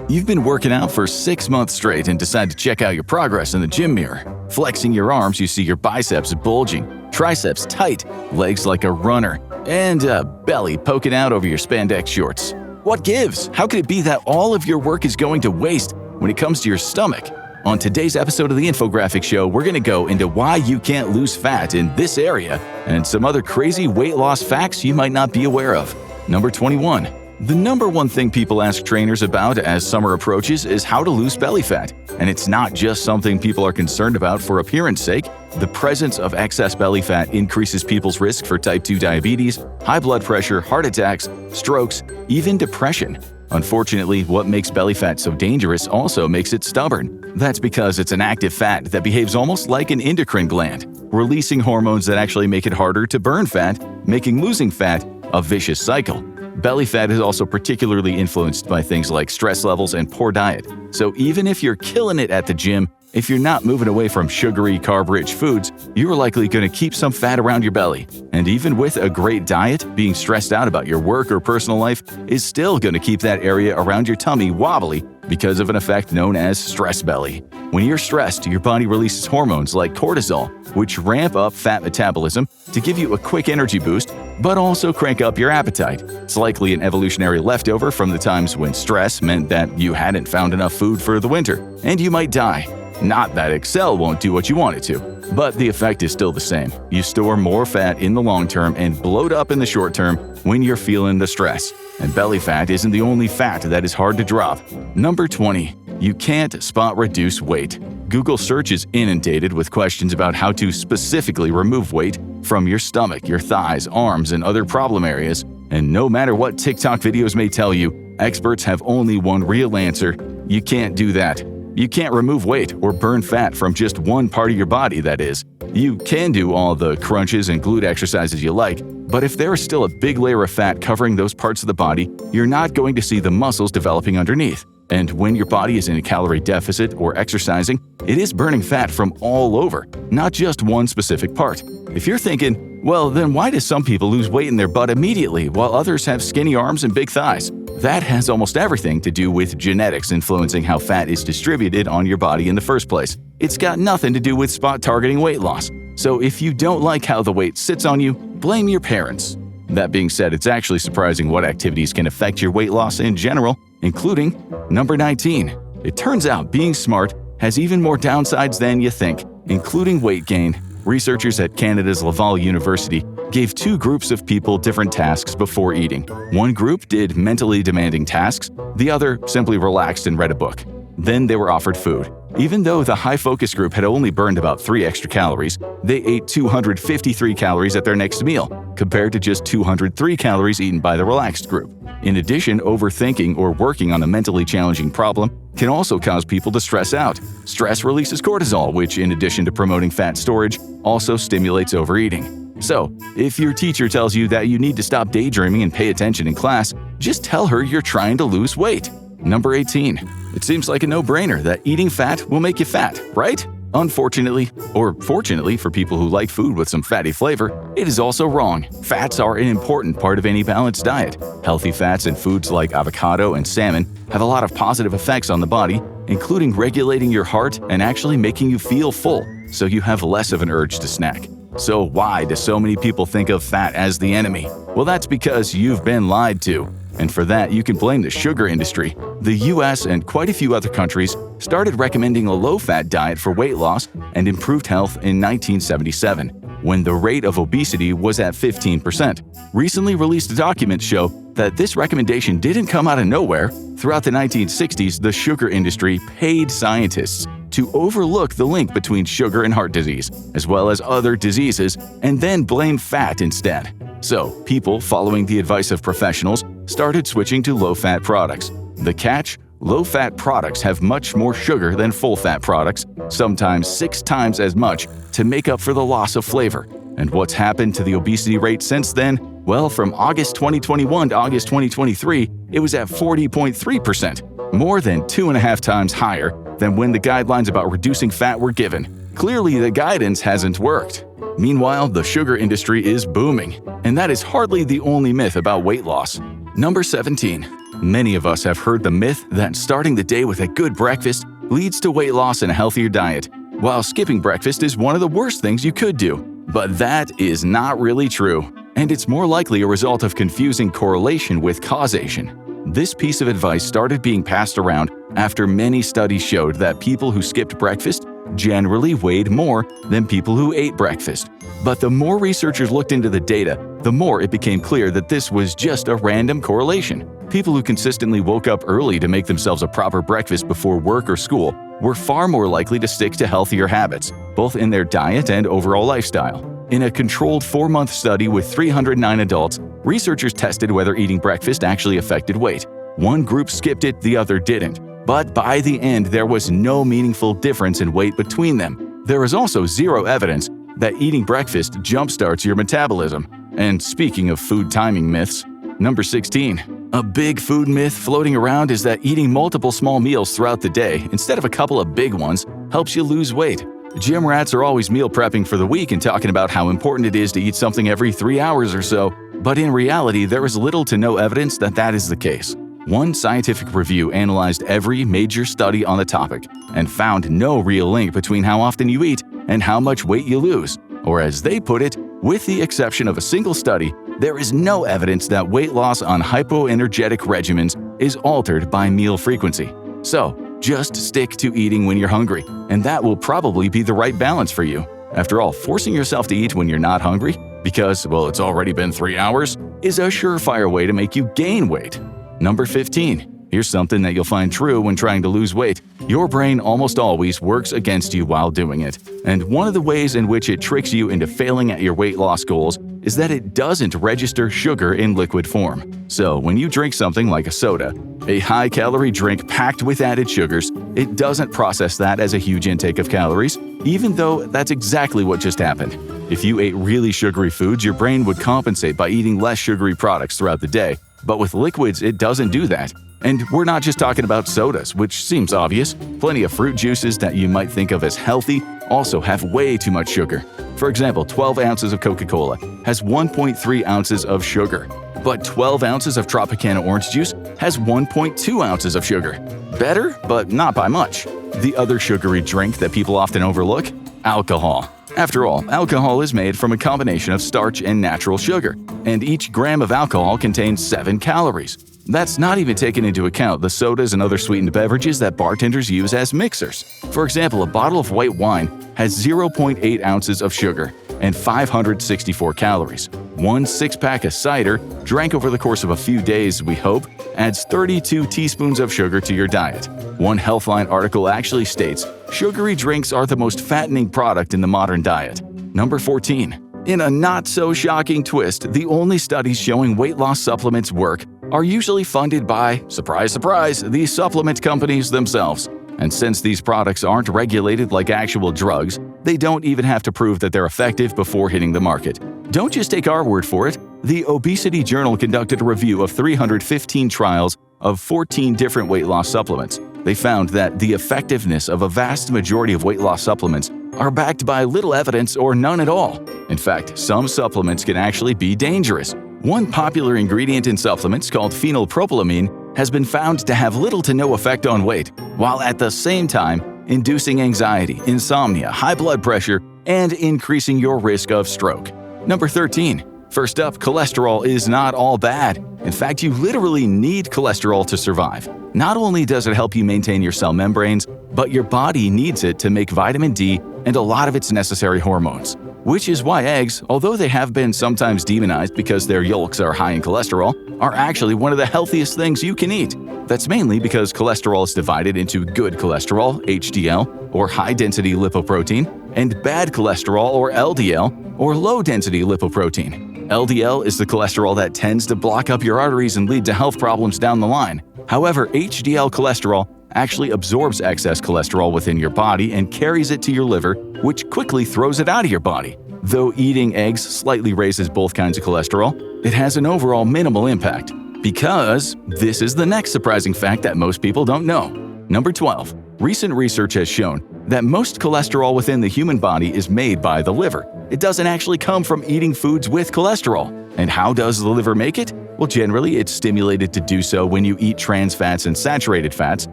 You've been working out for 6 months straight and decide to check out your progress in the gym mirror. Flexing your arms, you see your biceps bulging, triceps tight, legs like a runner, and a belly poking out over your spandex shorts. What gives? How could it be that all of your work is going to waste when it comes to your stomach? On today's episode of the Infographic Show, we're going to go into why you can't lose fat in this area and some other crazy weight loss facts you might not be aware of. Number 21. The number one thing people ask trainers about as summer approaches is how to lose belly fat. And it's not just something people are concerned about for appearance sake. The presence of excess belly fat increases people's risk for type 2 diabetes, high blood pressure, heart attacks, strokes, even depression. Unfortunately, what makes belly fat so dangerous also makes it stubborn. That's because it's an active fat that behaves almost like an endocrine gland, releasing hormones that actually make it harder to burn fat, making losing fat a vicious cycle. Belly fat is also particularly influenced by things like stress levels and poor diet. So even if you're killing it at the gym, if you're not moving away from sugary, carb-rich foods, you're likely going to keep some fat around your belly. And even with a great diet, being stressed out about your work or personal life is still going to keep that area around your tummy wobbly because of an effect known as stress belly. When you're stressed, your body releases hormones like cortisol, which ramp up fat metabolism to give you a quick energy boost, but also crank up your appetite. It's likely an evolutionary leftover from the times when stress meant that you hadn't found enough food for the winter, and you might die. Not that Excel won't do what you want it to, but the effect is still the same. You store more fat in the long term and bloat up in the short term when you're feeling the stress. And belly fat isn't the only fat that is hard to drop. Number 20. You can't spot reduce weight. Google search is inundated with questions about how to specifically remove weight from your stomach, your thighs, arms, and other problem areas. And no matter what TikTok videos may tell you, experts have only one real answer: you can't do that. You can't remove weight or burn fat from just one part of your body, that is. You can do all the crunches and glute exercises you like, but if there is still a big layer of fat covering those parts of the body, you're not going to see the muscles developing underneath. And when your body is in a calorie deficit or exercising, it is burning fat from all over, not just one specific part. If you're thinking, well, then why do some people lose weight in their butt immediately while others have skinny arms and big thighs? That has almost everything to do with genetics influencing how fat is distributed on your body in the first place. It's got nothing to do with spot-targeting weight loss. So if you don't like how the weight sits on you, blame your parents. That being said, it's actually surprising what activities can affect your weight loss in general, including number 19. It turns out being smart has even more downsides than you think, including weight gain. Researchers at Canada's Laval University gave 2 groups of people different tasks before eating. One group did mentally demanding tasks, the other simply relaxed and read a book. Then they were offered food. Even though the high-focus group had only burned about 3 extra calories, they ate 253 calories at their next meal, compared to just 203 calories eaten by the relaxed group. In addition, overthinking or working on a mentally challenging problem can also cause people to stress out. Stress releases cortisol, which, in addition to promoting fat storage, also stimulates overeating. So, if your teacher tells you that you need to stop daydreaming and pay attention in class, just tell her you're trying to lose weight. Number 18. It seems like a no-brainer that eating fat will make you fat, right? Unfortunately, or fortunately for people who like food with some fatty flavor, it is also wrong. Fats are an important part of any balanced diet. Healthy fats in foods like avocado and salmon have a lot of positive effects on the body, including regulating your heart and actually making you feel full, so you have less of an urge to snack. So why do so many people think of fat as the enemy? Well, that's because you've been lied to. And for that, you can blame the sugar industry. The US and quite a few other countries started recommending a low-fat diet for weight loss and improved health in 1977, when the rate of obesity was at 15%. Recently released documents show that this recommendation didn't come out of nowhere. Throughout the 1960s, the sugar industry paid scientists to overlook the link between sugar and heart disease, as well as other diseases, and then blame fat instead. So, people, following the advice of professionals, started switching to low-fat products. The catch? Low-fat products have much more sugar than full-fat products, sometimes 6 times as much, to make up for the loss of flavor. And what's happened to the obesity rate since then? Well, from August 2021 to August 2023, it was at 40.3%, more than 2.5 times higher than when the guidelines about reducing fat were given. Clearly, the guidance hasn't worked. Meanwhile, the sugar industry is booming, and that is hardly the only myth about weight loss. Number 17. Many of us have heard the myth that starting the day with a good breakfast leads to weight loss and a healthier diet, while skipping breakfast is one of the worst things you could do. But that is not really true, and it's more likely a result of confusing correlation with causation. This piece of advice started being passed around after many studies showed that people who skipped breakfast generally weighed more than people who ate breakfast. But the more researchers looked into the data, the more it became clear that this was just a random correlation. People who consistently woke up early to make themselves a proper breakfast before work or school were far more likely to stick to healthier habits, both in their diet and overall lifestyle. In a controlled 4-month study with 309 adults, researchers tested whether eating breakfast actually affected weight. One group skipped it, the other didn't. But by the end, there was no meaningful difference in weight between them. There is also zero evidence that eating breakfast jumpstarts your metabolism. And speaking of food timing myths, number 16. A big food myth floating around is that eating multiple small meals throughout the day, instead of a couple of big ones, helps you lose weight. Gym rats are always meal prepping for the week and talking about how important it is to eat something every 3 hours or so, but in reality, there is little to no evidence that that is the case. One scientific review analyzed every major study on the topic and found no real link between how often you eat and how much weight you lose. Or as they put it, with the exception of a single study, there is no evidence that weight loss on hypoenergetic regimens is altered by meal frequency. So, just stick to eating when you're hungry, and that will probably be the right balance for you. After all, forcing yourself to eat when you're not hungry, because, well, it's already been 3 hours, is a surefire way to make you gain weight. Number 15. Here's something that you'll find true when trying to lose weight. Your brain almost always works against you while doing it. And one of the ways in which it tricks you into failing at your weight loss goals is that it doesn't register sugar in liquid form. So when you drink something like a soda, a high-calorie drink packed with added sugars, it doesn't process that as a huge intake of calories, even though that's exactly what just happened. If you ate really sugary foods, your brain would compensate by eating less sugary products throughout the day. But with liquids, it doesn't do that. And we're not just talking about sodas, which seems obvious. Plenty of fruit juices that you might think of as healthy also have way too much sugar. For example, 12 ounces of Coca-Cola has 1.3 ounces of sugar. But 12 ounces of Tropicana orange juice has 1.2 ounces of sugar. Better, but not by much. The other sugary drink that people often overlook? Alcohol. After all, alcohol is made from a combination of starch and natural sugar, and each gram of alcohol contains 7 calories. That's not even taking into account the sodas and other sweetened beverages that bartenders use as mixers. For example, a bottle of white wine has 0.8 ounces of sugar and 564 calories. One 6-pack of cider, drank over the course of a few days, we hope, adds 32 teaspoons of sugar to your diet. One Healthline article actually states, sugary drinks are the most fattening product in the modern diet. Number 14. In a not-so-shocking twist, the only studies showing weight loss supplements work are usually funded by, surprise, surprise, the supplement companies themselves. And since these products aren't regulated like actual drugs, they don't even have to prove that they're effective before hitting the market. Don't just take our word for it. The Obesity Journal conducted a review of 315 trials of 14 different weight loss supplements. They found that the effectiveness of a vast majority of weight loss supplements are backed by little evidence or none at all. In fact, some supplements can actually be dangerous. One popular ingredient in supplements called phenylpropylamine has been found to have little to no effect on weight, while at the same time inducing anxiety, insomnia, high blood pressure, and increasing your risk of stroke. Number 13. First up, cholesterol is not all bad. In fact, you literally need cholesterol to survive. Not only does it help you maintain your cell membranes, but your body needs it to make vitamin D and a lot of its necessary hormones. Which is why eggs, although they have been sometimes demonized because their yolks are high in cholesterol, are actually one of the healthiest things you can eat. That's mainly because cholesterol is divided into good cholesterol, HDL, or high-density lipoprotein, and bad cholesterol, or LDL, or low-density lipoprotein. LDL is the cholesterol that tends to block up your arteries and lead to health problems down the line. However, HDL cholesterol actually absorbs excess cholesterol within your body and carries it to your liver, which quickly throws it out of your body. Though eating eggs slightly raises both kinds of cholesterol, it has an overall minimal impact. Because this is the next surprising fact that most people don't know. Number 12. Recent research has shown that most cholesterol within the human body is made by the liver. It doesn't actually come from eating foods with cholesterol. And how does the liver make it? Well, generally, it's stimulated to do so when you eat trans fats and saturated fats,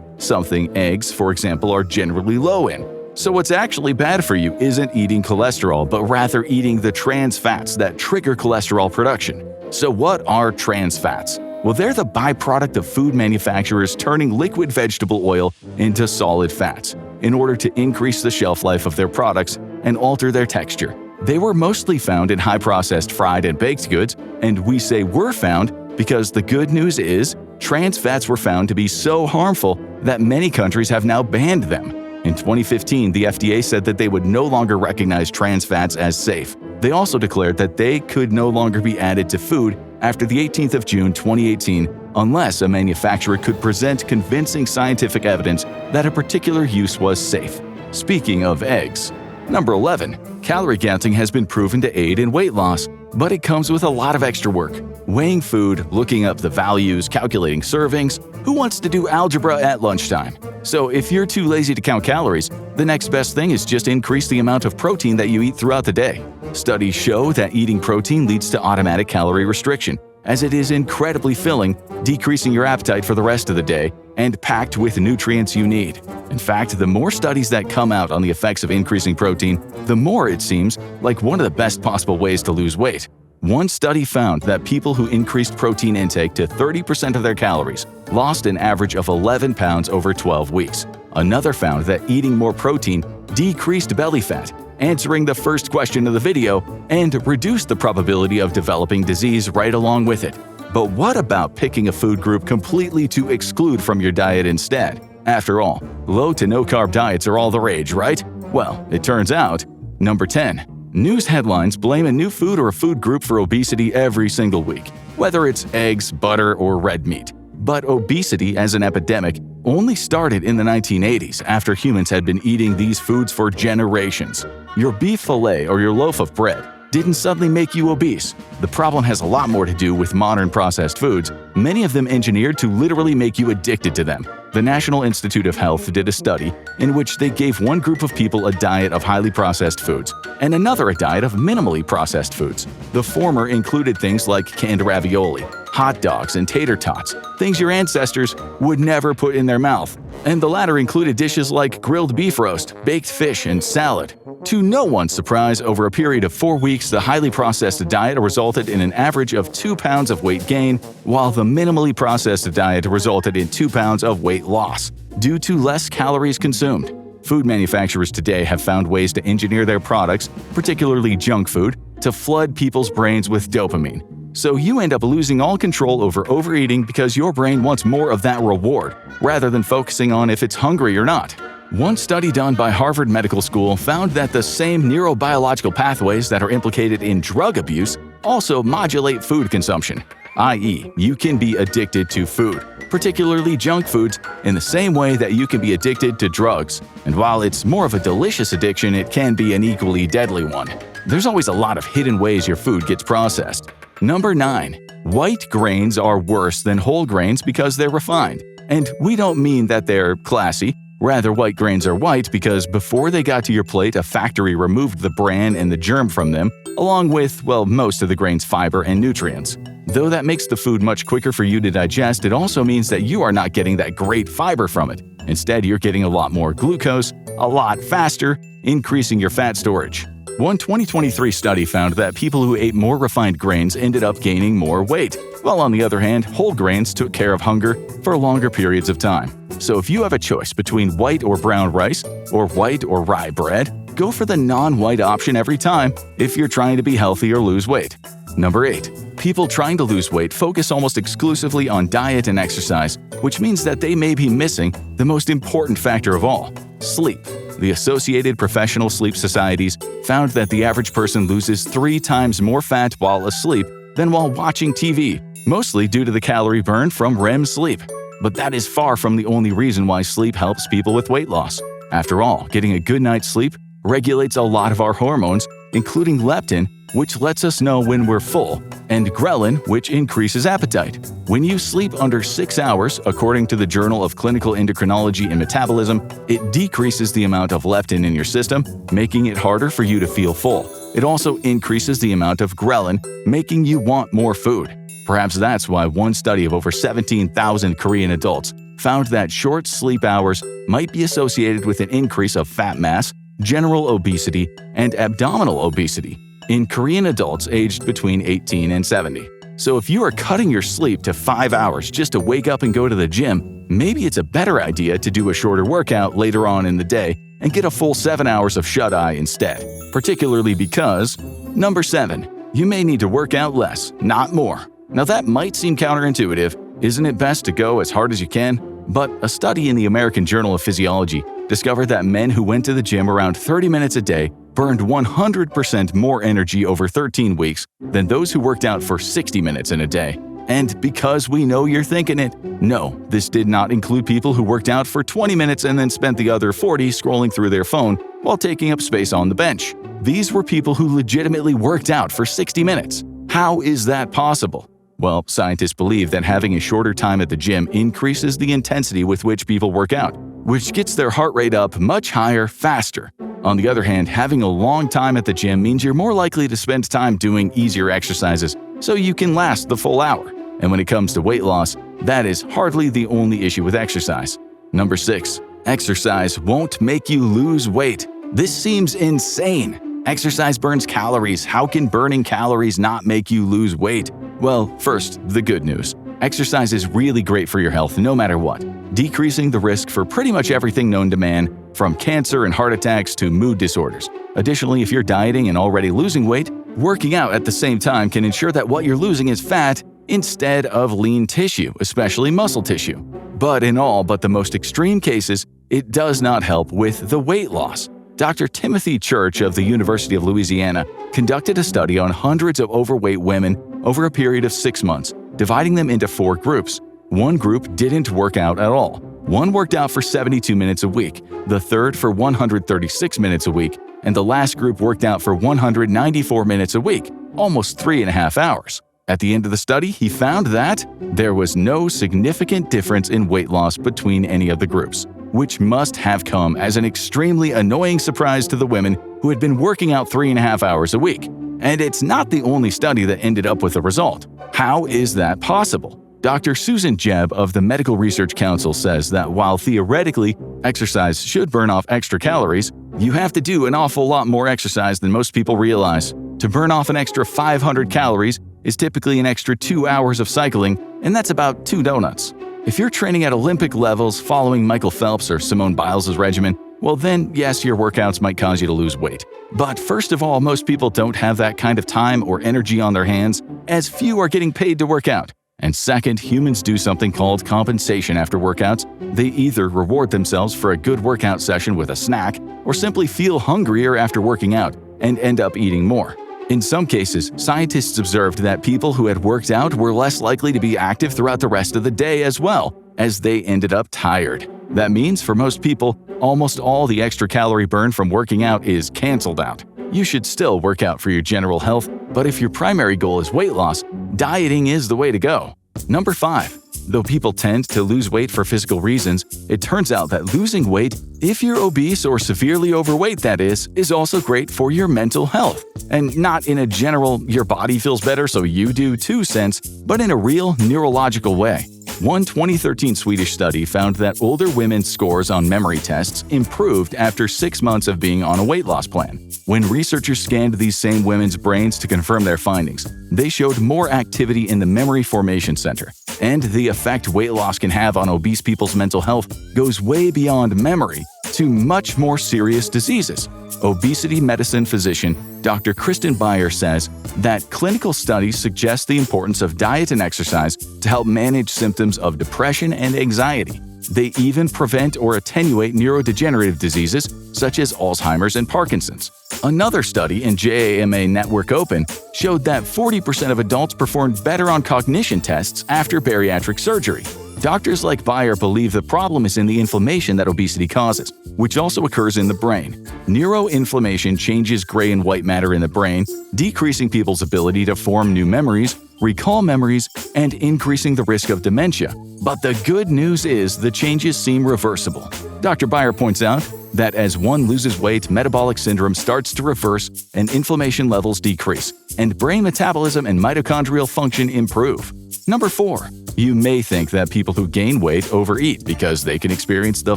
something eggs, for example, are generally low in. So what's actually bad for you isn't eating cholesterol, but rather eating the trans fats that trigger cholesterol production. So what are trans fats? Well, they're the byproduct of food manufacturers turning liquid vegetable oil into solid fats in order to increase the shelf life of their products and alter their texture. They were mostly found in high-processed fried and baked goods, and we say were found because the good news is trans fats were found to be so harmful that many countries have now banned them. In 2015, the FDA said that they would no longer recognize trans fats as safe. They also declared that they could no longer be added to food after the 18th of June 2018 unless a manufacturer could present convincing scientific evidence that a particular use was safe. Speaking of eggs. Number 11. Calorie counting has been proven to aid in weight loss, but it comes with a lot of extra work. Weighing food, looking up the values, calculating servings. Who wants to do algebra at lunchtime? So if you're too lazy to count calories, the next best thing is just increase the amount of protein that you eat throughout the day. Studies show that eating protein leads to automatic calorie restriction, as it is incredibly filling, decreasing your appetite for the rest of the day, and packed with nutrients you need. In fact, the more studies that come out on the effects of increasing protein, the more it seems like one of the best possible ways to lose weight. One study found that people who increased protein intake to 30% of their calories lost an average of 11 pounds over 12 weeks. Another found that eating more protein decreased belly fat, answering the first question of the video, and reduced the probability of developing disease right along with it. But what about picking a food group completely to exclude from your diet instead? After all, low to no carb diets are all the rage, right? Well, it turns out. Number 10. News headlines blame a new food or a food group for obesity every single week, whether it's eggs, butter, or red meat. But obesity as an epidemic only started in the 1980s after humans had been eating these foods for generations. Your beef fillet or your loaf of bread didn't suddenly make you obese. The problem has a lot more to do with modern processed foods, many of them engineered to literally make you addicted to them. The National Institute of Health did a study in which they gave one group of people a diet of highly processed foods and another a diet of minimally processed foods. The former included things like canned ravioli, hot dogs, and tater tots, things your ancestors would never put in their mouth. And the latter included dishes like grilled beef roast, baked fish, and salad. To no one's surprise, over a period of 4 weeks, the highly processed diet resulted in an average of 2 pounds of weight gain, while the minimally processed diet resulted in 2 pounds of weight loss, due to less calories consumed. Food manufacturers today have found ways to engineer their products, particularly junk food, to flood people's brains with dopamine. So you end up losing all control over overeating because your brain wants more of that reward, rather than focusing on if it's hungry or not. One study done by Harvard Medical School found that the same neurobiological pathways that are implicated in drug abuse also modulate food consumption, i.e., you can be addicted to food, particularly junk foods, in the same way that you can be addicted to drugs. And while it's more of a delicious addiction, it can be an equally deadly one. There's always a lot of hidden ways your food gets processed. Number 9. White grains are worse than whole grains because they're refined. And we don't mean that they're classy. Rather, white grains are white because before they got to your plate, a factory removed the bran and the germ from them, along with, well, most of the grain's fiber and nutrients. Though that makes the food much quicker for you to digest, it also means that you are not getting that great fiber from it. Instead, you're getting a lot more glucose, a lot faster, increasing your fat storage. One 2023 study found that people who ate more refined grains ended up gaining more weight, while on the other hand, whole grains took care of hunger for longer periods of time. So if you have a choice between white or brown rice, or white or rye bread, go for the non-white option every time if you're trying to be healthy or lose weight. Number 8. People trying to lose weight focus almost exclusively on diet and exercise, which means that they may be missing the most important factor of all: sleep. The Associated Professional Sleep Societies found that the average person loses 3 times more fat while asleep than while watching TV, mostly due to the calorie burn from REM sleep. But that is far from the only reason why sleep helps people with weight loss. After all, getting a good night's sleep regulates a lot of our hormones, including leptin, which lets us know when we're full, and ghrelin, which increases appetite. When you sleep under 6 hours, according to the Journal of Clinical Endocrinology and Metabolism, it decreases the amount of leptin in your system, making it harder for you to feel full. It also increases the amount of ghrelin, making you want more food. Perhaps that's why one study of over 17,000 Korean adults found that short sleep hours might be associated with an increase of fat mass, general obesity, and abdominal obesity in Korean adults aged between 18 and 70. So if you are cutting your sleep to 5 hours just to wake up and go to the gym, maybe it's a better idea to do a shorter workout later on in the day and get a full 7 hours of shut-eye instead, particularly because… Number 7. You may need to work out less, not more. Now that might seem counterintuitive. Isn't it best to go as hard as you can? But a study in the American Journal of Physiology discovered that men who went to the gym around 30 minutes a day burned 100% more energy over 13 weeks than those who worked out for 60 minutes in a day. And because we know you're thinking it, no, this did not include people who worked out for 20 minutes and then spent the other 40 scrolling through their phone while taking up space on the bench. These were people who legitimately worked out for 60 minutes. How is that possible? Well, scientists believe that having a shorter time at the gym increases the intensity with which people work out, which gets their heart rate up much higher, faster. On the other hand, having a long time at the gym means you're more likely to spend time doing easier exercises so you can last the full hour. And when it comes to weight loss, that is hardly the only issue with exercise. Number 6. Exercise won't make you lose weight. This seems insane. Exercise burns calories. How can burning calories not make you lose weight? Well, first, the good news. Exercise is really great for your health no matter what, decreasing the risk for pretty much everything known to man, from cancer and heart attacks to mood disorders. Additionally, if you're dieting and already losing weight, working out at the same time can ensure that what you're losing is fat instead of lean tissue, especially muscle tissue. But in all but the most extreme cases, it does not help with the weight loss. Dr. Timothy Church of the University of Louisiana conducted a study on hundreds of overweight women over a period of 6 months, dividing them into 4 groups. One group didn't work out at all. One worked out for 72 minutes a week, the third for 136 minutes a week, and the last group worked out for 194 minutes a week, almost 3.5 hours. At the end of the study, he found that there was no significant difference in weight loss between any of the groups, which must have come as an extremely annoying surprise to the women who had been working out 3.5 hours a week. And it's not the only study that ended up with a result. How is that possible? Dr. Susan Jebb of the Medical Research Council says that while theoretically exercise should burn off extra calories, you have to do an awful lot more exercise than most people realize. To burn off an extra 500 calories is typically an extra 2 hours of cycling, and that's about 2 donuts. If you're training at Olympic levels following Michael Phelps or Simone Biles' regimen, well then, yes, your workouts might cause you to lose weight. But first of all, most people don't have that kind of time or energy on their hands, as few are getting paid to work out. And second, humans do something called compensation after workouts. They either reward themselves for a good workout session with a snack, or simply feel hungrier after working out and end up eating more. In some cases, scientists observed that people who had worked out were less likely to be active throughout the rest of the day as well, as they ended up tired. That means for most people, almost all the extra calorie burn from working out is canceled out. You should still work out for your general health, but if your primary goal is weight loss, dieting is the way to go. Number 5. Though people tend to lose weight for physical reasons, it turns out that losing weight, if you're obese or severely overweight that is also great for your mental health. And not in a general, your body feels better so you do too sense, but in a real neurological way. One 2013 Swedish study found that older women's scores on memory tests improved after 6 months of being on a weight loss plan. When researchers scanned these same women's brains to confirm their findings, they showed more activity in the memory formation center. And the effect weight loss can have on obese people's mental health goes way beyond memory to much more serious diseases. Obesity medicine physician Dr. Kristen Beyer says that clinical studies suggest the importance of diet and exercise to help manage symptoms of depression and anxiety. They even prevent or attenuate neurodegenerative diseases such as Alzheimer's and Parkinson's. Another study in JAMA Network Open showed that 40% of adults performed better on cognition tests after bariatric surgery. Doctors like Beyer believe the problem is in the inflammation that obesity causes, which also occurs in the brain. Neuroinflammation changes gray and white matter in the brain, decreasing people's ability to form new memories, recall memories, and increasing the risk of dementia. But the good news is the changes seem reversible. Dr. Beyer points out, that as one loses weight, metabolic syndrome starts to reverse and inflammation levels decrease, and brain metabolism and mitochondrial function improve. Number 4. You may think that people who gain weight overeat because they can experience the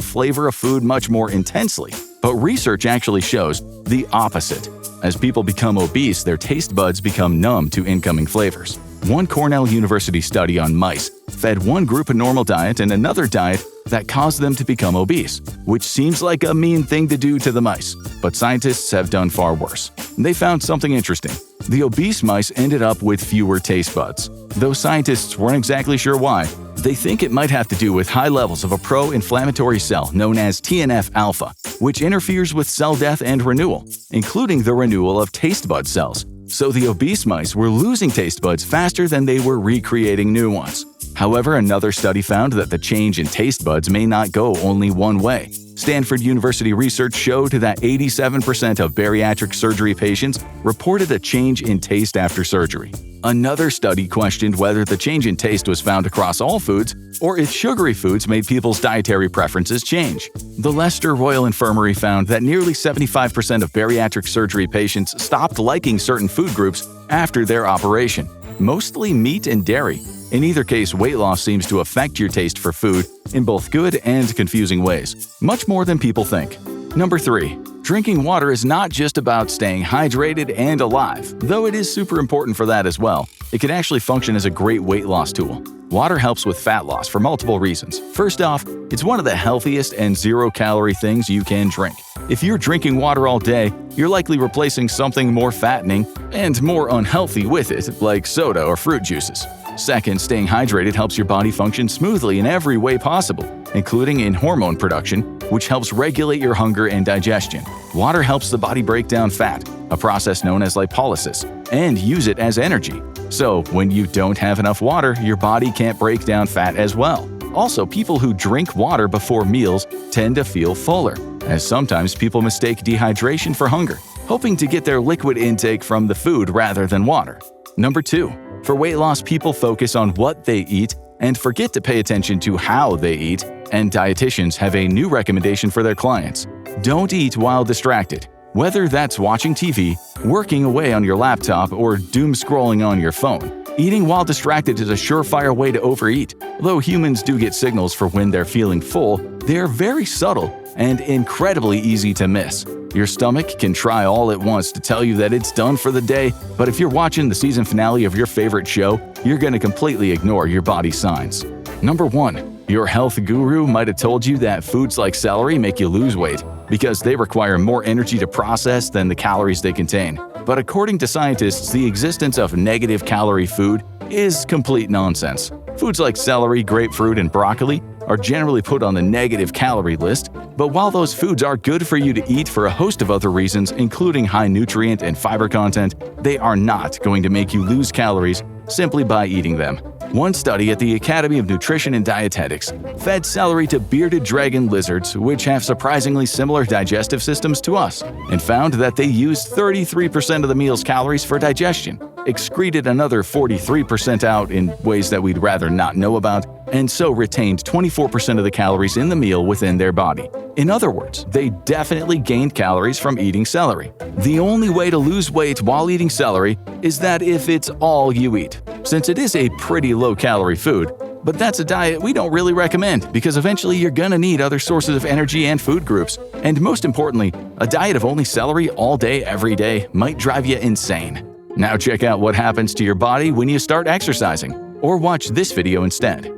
flavor of food much more intensely. But research actually shows the opposite. As people become obese, their taste buds become numb to incoming flavors. One Cornell University study on mice fed one group a normal diet and another diet that caused them to become obese, which seems like a mean thing to do to the mice. But scientists have done far worse. They found something interesting. The obese mice ended up with fewer taste buds. Though scientists weren't exactly sure why, they think it might have to do with high levels of a pro-inflammatory cell known as TNF-alpha, which interferes with cell death and renewal, including the renewal of taste bud cells. So the obese mice were losing taste buds faster than they were recreating new ones. However, another study found that the change in taste buds may not go only one way. Stanford University research showed that 87% of bariatric surgery patients reported a change in taste after surgery. Another study questioned whether the change in taste was found across all foods or if sugary foods made people's dietary preferences change. The Leicester Royal Infirmary found that nearly 75% of bariatric surgery patients stopped liking certain food groups after their operation, mostly meat and dairy. In either case, weight loss seems to affect your taste for food in both good and confusing ways, much more than people think. Number 3. Drinking water is not just about staying hydrated and alive, though it is super important for that as well. It can actually function as a great weight loss tool. Water helps with fat loss for multiple reasons. First off, it's one of the healthiest and zero-calorie things you can drink. If you're drinking water all day, you're likely replacing something more fattening and more unhealthy with it, like soda or fruit juices. Second, staying hydrated helps your body function smoothly in every way possible, including in hormone production, which helps regulate your hunger and digestion. Water helps the body break down fat, a process known as lipolysis, and use it as energy. So, when you don't have enough water, your body can't break down fat as well. Also, people who drink water before meals tend to feel fuller, as sometimes people mistake dehydration for hunger, hoping to get their liquid intake from the food rather than water. Number 2. For weight loss, people focus on what they eat and forget to pay attention to how they eat, and dietitians have a new recommendation for their clients. Don't eat while distracted. Whether that's watching TV, working away on your laptop, or doom scrolling on your phone, eating while distracted is a surefire way to overeat. Though humans do get signals for when they're feeling full, they're very subtle and incredibly easy to miss. Your stomach can try all it wants to tell you that it's done for the day, but if you're watching the season finale of your favorite show, you're going to completely ignore your body's signs. Number 1. Your health guru might have told you that foods like celery make you lose weight because they require more energy to process than the calories they contain. But according to scientists, the existence of negative calorie food is complete nonsense. Foods like celery, grapefruit, and broccoli are generally put on the negative calorie list, but while those foods are good for you to eat for a host of other reasons, including high nutrient and fiber content, they are not going to make you lose calories simply by eating them. One study at the Academy of Nutrition and Dietetics fed celery to bearded dragon lizards, which have surprisingly similar digestive systems to us, and found that they used 33% of the meal's calories for digestion, excreted another 43% out in ways that we'd rather not know about, and so retained 24% of the calories in the meal within their body. In other words, they definitely gained calories from eating celery. The only way to lose weight while eating celery is that if it's all you eat, since it is a pretty low-calorie food. But that's a diet we don't really recommend because eventually you're gonna need other sources of energy and food groups. And most importantly, a diet of only celery all day every day might drive you insane. Now check out what happens to your body when you start exercising, or watch this video instead.